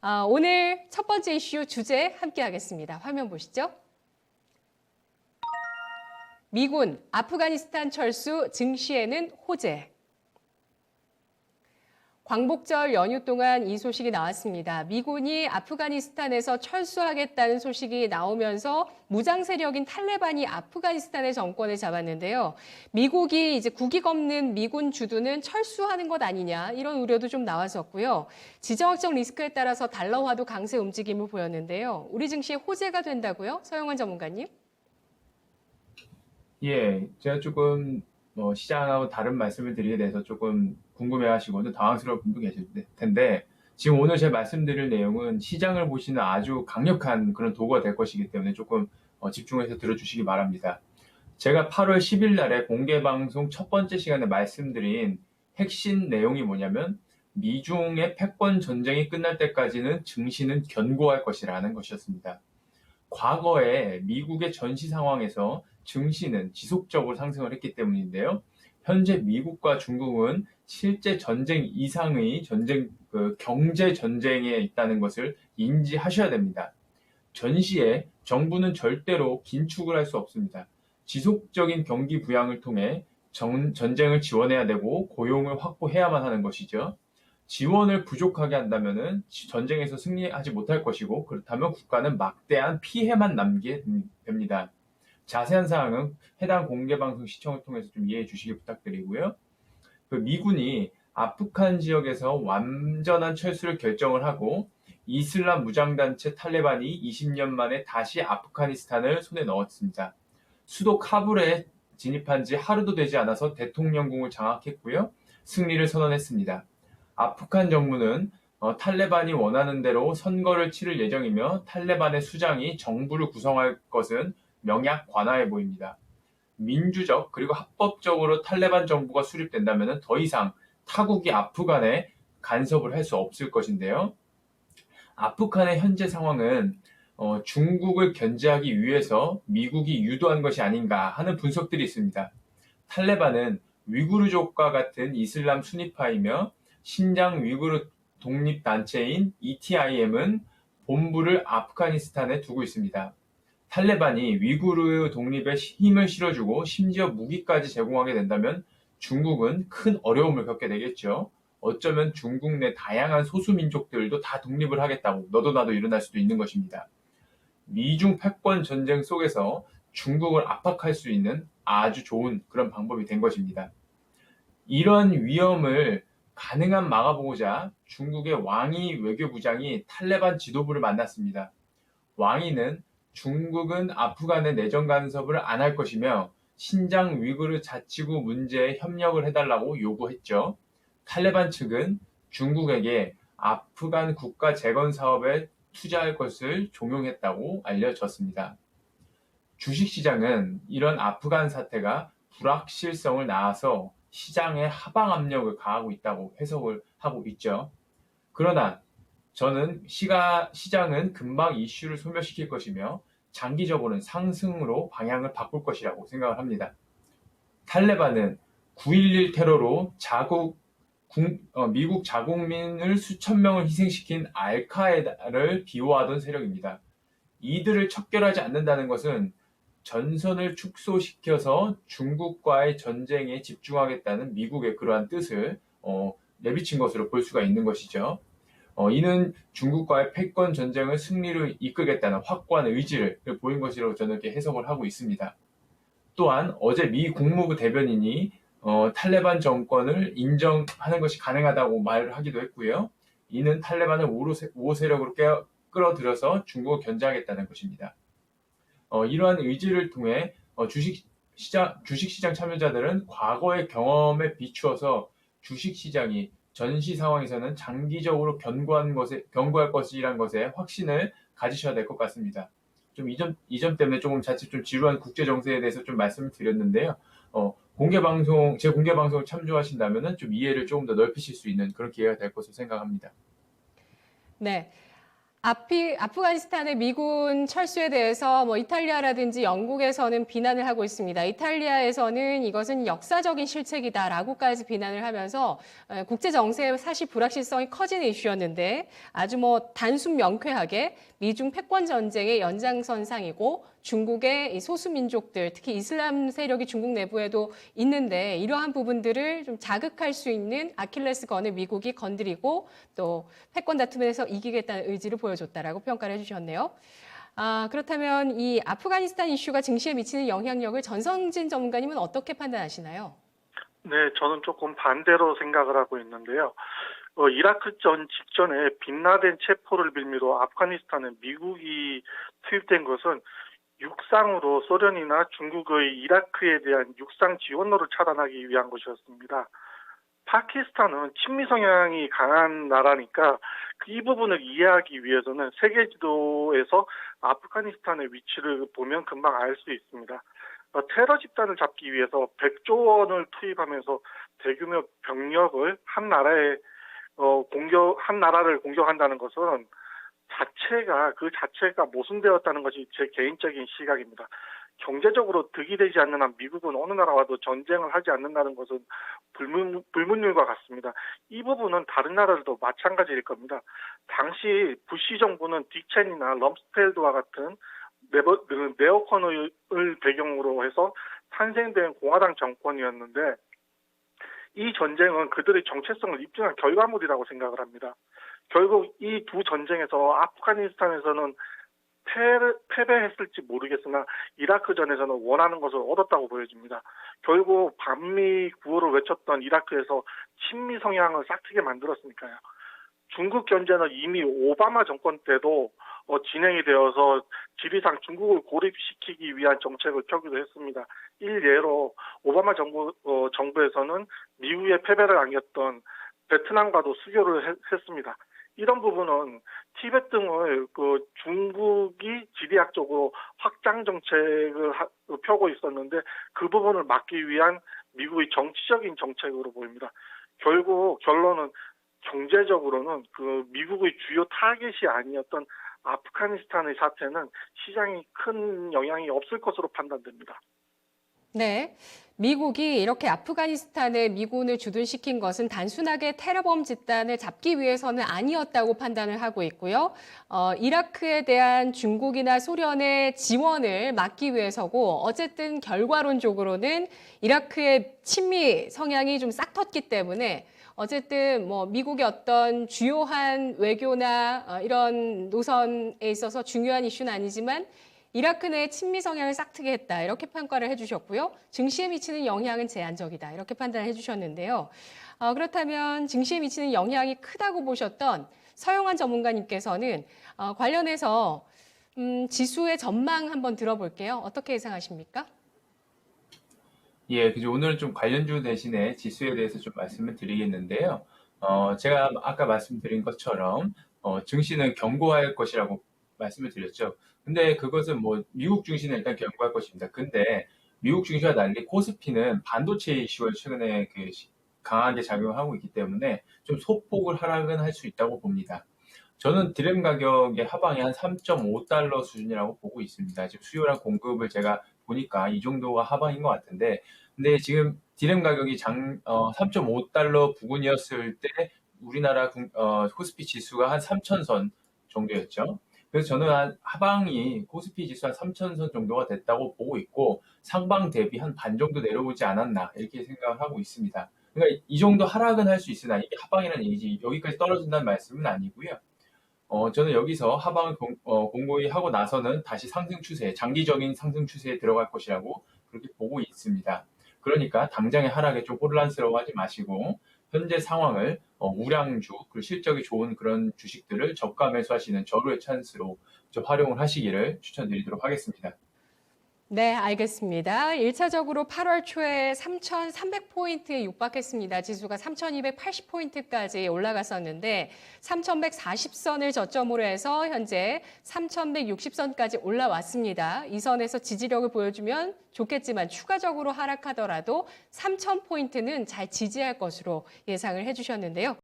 오늘 첫 번째 이슈 주제 함께 하겠습니다. 화면 보시죠. 미군 아프가니스탄 철수 증시에는 호재. 광복절 연휴 동안 이 소식이 나왔습니다. 미군이 아프가니스탄에서 철수하겠다는 소식이 나오면서 무장 세력인 탈레반이 아프가니스탄의 정권을 잡았는데요. 미국이 이제 국익 없는 미군 주둔은 철수하는 것 아니냐 이런 우려도 좀 나왔었고요. 지정학적 리스크에 따라서 달러화도 강세 움직임을 보였는데요. 우리 증시에 호재가 된다고요? 서영원 전문가님. 예, 제가 조금 시장하고 다른 말씀을 드리게 돼서 조금 궁금해하시고 또 당황스러운 분도 계실 텐데 지금 오늘 제가 말씀드릴 내용은 시장을 보시는 아주 강력한 그런 도구가 될 것이기 때문에 조금 집중해서 들어주시기 바랍니다. 제가 8월 10일 날에 공개 방송 첫 번째 시간에 말씀드린 핵심 내용이 뭐냐면 미중의 패권 전쟁이 끝날 때까지는 증시는 견고할 것이라는 것이었습니다. 과거에 미국의 전시 상황에서 증시는 지속적으로 상승을 했기 때문인데요. 현재 미국과 중국은 실제 전쟁 이상의 경제 전쟁에 있다는 것을 인지하셔야 됩니다. 전시에 정부는 절대로 긴축을 할 수 없습니다. 지속적인 경기 부양을 통해 전쟁을 지원해야 되고 고용을 확보해야만 하는 것이죠. 지원을 부족하게 한다면 전쟁에서 승리하지 못할 것이고 그렇다면 국가는 막대한 피해만 남게 됩니다. 자세한 사항은 해당 공개방송 시청을 통해서 좀 이해해 주시기 부탁드리고요. 미군이 아프간 지역에서 완전한 철수를 결정을 하고 이슬람 무장단체 탈레반이 20년 만에 다시 아프가니스탄을 손에 넣었습니다. 수도 카불에 진입한 지 하루도 되지 않아서 대통령궁을 장악했고요. 승리를 선언했습니다. 아프간 정부는 탈레반이 원하는 대로 선거를 치를 예정이며 탈레반의 수장이 정부를 구성할 것은 명약 관화해 보입니다. 민주적 그리고 합법적으로 탈레반 정부가 수립된다면 더 이상 타국이 아프간에 간섭을 할 수 없을 것인데요. 아프간의 현재 상황은 중국을 견제하기 위해서 미국이 유도한 것이 아닌가 하는 분석들이 있습니다. 탈레반은 위구르족과 같은 이슬람 순위파이며 신장 위구르 독립단체인 ETIM은 본부를 아프가니스탄에 두고 있습니다. 탈레반이 위구르 독립에 힘을 실어주고 심지어 무기까지 제공하게 된다면 중국은 큰 어려움을 겪게 되겠죠. 어쩌면 중국 내 다양한 소수민족들도 다 독립을 하겠다고 너도 나도 일어날 수도 있는 것입니다. 미중 패권 전쟁 속에서 중국을 압박할 수 있는 아주 좋은 그런 방법이 된 것입니다. 이런 위험을 가능한 막아보고자 중국의 왕이 외교부장이 탈레반 지도부를 만났습니다. 왕이는 중국은 아프간의 내정 간섭을 안 할 것이며 신장 위구르 자치구 문제에 협력을 해달라고 요구했죠. 탈레반 측은 중국에게 아프간 국가 재건 사업에 투자할 것을 종용했다고 알려졌습니다. 주식시장은 이런 아프간 사태가 불확실성을 낳아서 시장에 하방 압력을 가하고 있다고 해석을 하고 있죠. 그러나 저는 시장은 금방 이슈를 소멸시킬 것이며 장기적으로는 상승으로 방향을 바꿀 것이라고 생각을 합니다. 탈레반은 9.11 테러로 미국 자국민을 수천 명을 희생시킨 알카에다를 비호하던 세력입니다. 이들을 척결하지 않는다는 것은 전선을 축소시켜서 중국과의 전쟁에 집중하겠다는 미국의 그러한 뜻을 내비친 것으로 볼 수가 있는 것이죠. 이는 중국과의 패권 전쟁을 승리로 이끌겠다는 확고한 의지를 보인 것이라고 저는 이렇게 해석을 하고 있습니다. 또한 어제 미 국무부 대변인이 탈레반 정권을 인정하는 것이 가능하다고 말을 하기도 했고요. 이는 탈레반을 우호 세력으로 끌어들여서 중국을 견제하겠다는 것입니다. 이러한 의지를 통해 주식시장 참여자들은 과거의 경험에 비추어서 주식시장이 전시 상황에서는 장기적으로 견고할 것이라는 것에 확신을 가지셔야 될 것 같습니다. 좀 이 점 때문에 조금 자칫 좀 지루한 국제 정세에 대해서 좀 말씀을 드렸는데요. 제 공개 방송을 참조하신다면은 좀 이해를 조금 더 넓히실 수 있는 그런 기회가 될 것으로 생각합니다. 네. 아프가니스탄의 미군 철수에 대해서 뭐 이탈리아라든지 영국에서는 비난을 하고 있습니다. 이탈리아에서는 이것은 역사적인 실책이다라고까지 비난을 하면서 국제 정세의 사실 불확실성이 커지는 이슈였는데 아주 뭐 단순 명쾌하게 미중 패권 전쟁의 연장선상이고 중국의 이 소수민족들, 특히 이슬람 세력이 중국 내부에도 있는데 이러한 부분들을 좀 자극할 수 있는 아킬레스건을 미국이 건드리고 또 패권 다툼에서 이기겠다는 의지를 보여줬다라고 평가를 해주셨네요. 그렇다면 이 아프가니스탄 이슈가 증시에 미치는 영향력을 전성진 전문가님은 어떻게 판단하시나요? 네, 저는 조금 반대로 생각을 하고 있는데요. 이라크 전 직전에 빈라덴 체포를 빌미로 아프가니스탄에 미국이 투입된 것은 육상으로 소련이나 중국의 이라크에 대한 육상 지원로를 차단하기 위한 것이었습니다. 파키스탄은 친미 성향이 강한 나라니까 이 부분을 이해하기 위해서는 세계 지도에서 아프가니스탄의 위치를 보면 금방 알 수 있습니다. 테러 집단을 잡기 위해서 100조 원을 투입하면서 대규모 병력을 한 나라를 공격한다는 것은 그 자체가 모순되었다는 것이 제 개인적인 시각입니다. 경제적으로 득이 되지 않는 한 미국은 어느 나라와도 전쟁을 하지 않는다는 것은 불문율과 같습니다. 이 부분은 다른 나라들도 마찬가지일 겁니다. 당시 부시 정부는 딕첸이나 럼스펠드와 같은 네오콘을 배경으로 해서 탄생된 공화당 정권이었는데 이 전쟁은 그들의 정체성을 입증한 결과물이라고 생각을 합니다. 결국 이 두 전쟁에서 아프가니스탄에서는 패배했을지 모르겠으나 이라크전에서는 원하는 것을 얻었다고 보여집니다. 결국 반미 구호를 외쳤던 이라크에서 친미 성향을 싹트게 만들었으니까요. 중국 견제는 이미 오바마 정권 때도 진행이 되어서 지리상 중국을 고립시키기 위한 정책을 펴기도 했습니다. 일례로 오바마 정부에서는 미국의 패배를 안겼던 베트남과도 수교를 했습니다. 이런 부분은 티베트 등을 중국이 지리학적으로 확장 정책을 펴고 있었는데 그 부분을 막기 위한 미국의 정치적인 정책으로 보입니다. 결국 결론은 경제적으로는 미국의 주요 타겟이 아니었던 아프가니스탄의 사태는 시장이 큰 영향이 없을 것으로 판단됩니다. 네. 미국이 이렇게 아프가니스탄에 미군을 주둔시킨 것은 단순하게 테러범 집단을 잡기 위해서는 아니었다고 판단을 하고 있고요. 이라크에 대한 중국이나 소련의 지원을 막기 위해서고 어쨌든 결과론적으로는 이라크의 친미 성향이 좀 싹 텄기 때문에 어쨌든 뭐 미국의 어떤 주요한 외교나 이런 노선에 있어서 중요한 이슈는 아니지만 이라크 내 친미 성향을 싹트게 했다. 이렇게 평가를 해주셨고요. 증시에 미치는 영향은 제한적이다. 이렇게 판단을 해주셨는데요. 그렇다면 증시에 미치는 영향이 크다고 보셨던 서영환 전문가님께서는 관련해서 지수의 전망 한번 들어볼게요. 어떻게 예상하십니까? 예, 그죠. 오늘은 좀 관련주 대신에 지수에 대해서 좀 말씀을 드리겠는데요. 제가 아까 말씀드린 것처럼 증시는 견고할 것이라고 말씀을 드렸죠. 근데 그것은 뭐 미국 증시는 일단 견고할 것입니다. 근데 미국 증시와 달리 코스피는 반도체 이슈가 최근에 강하게 작용하고 있기 때문에 좀 소폭을 하락은 할 수 있다고 봅니다. 저는 디램 가격의 하방이 한 3.5달러 수준이라고 보고 있습니다. 지금 수요랑 공급을 제가 보니까 이 정도가 하방인 것 같은데, 근데 지금 디램 가격이 3.5달러 부근이었을 때 우리나라 코스피 지수가 한 3,000선 정도였죠. 그래서 저는 한 하방이 코스피 지수 한 3,000선 정도가 됐다고 보고 있고 상방 대비 한 반 정도 내려오지 않았나 이렇게 생각을 하고 있습니다. 그러니까 이 정도 하락은 할 수 있으나 이게 하방이라는 얘기지 여기까지 떨어진다는 말씀은 아니고요. 저는 여기서 하방을 공고히 하고 나서는 다시 상승 추세, 장기적인 상승 추세에 들어갈 것이라고 그렇게 보고 있습니다. 그러니까 당장의 하락에 좀 혼란스러워하지 마시고 현재 상황을 우량주, 그리고 실적이 좋은 그런 주식들을 저가 매수하시는 절호의 찬스로 좀 활용을 하시기를 추천드리도록 하겠습니다. 네, 알겠습니다. 1차적으로 8월 초에 3,300포인트에 육박했습니다. 지수가 3,280포인트까지 올라갔었는데 3,140선을 저점으로 해서 현재 3,160선까지 올라왔습니다. 이 선에서 지지력을 보여주면 좋겠지만 추가적으로 하락하더라도 3,000포인트는 잘 지지할 것으로 예상을 해주셨는데요.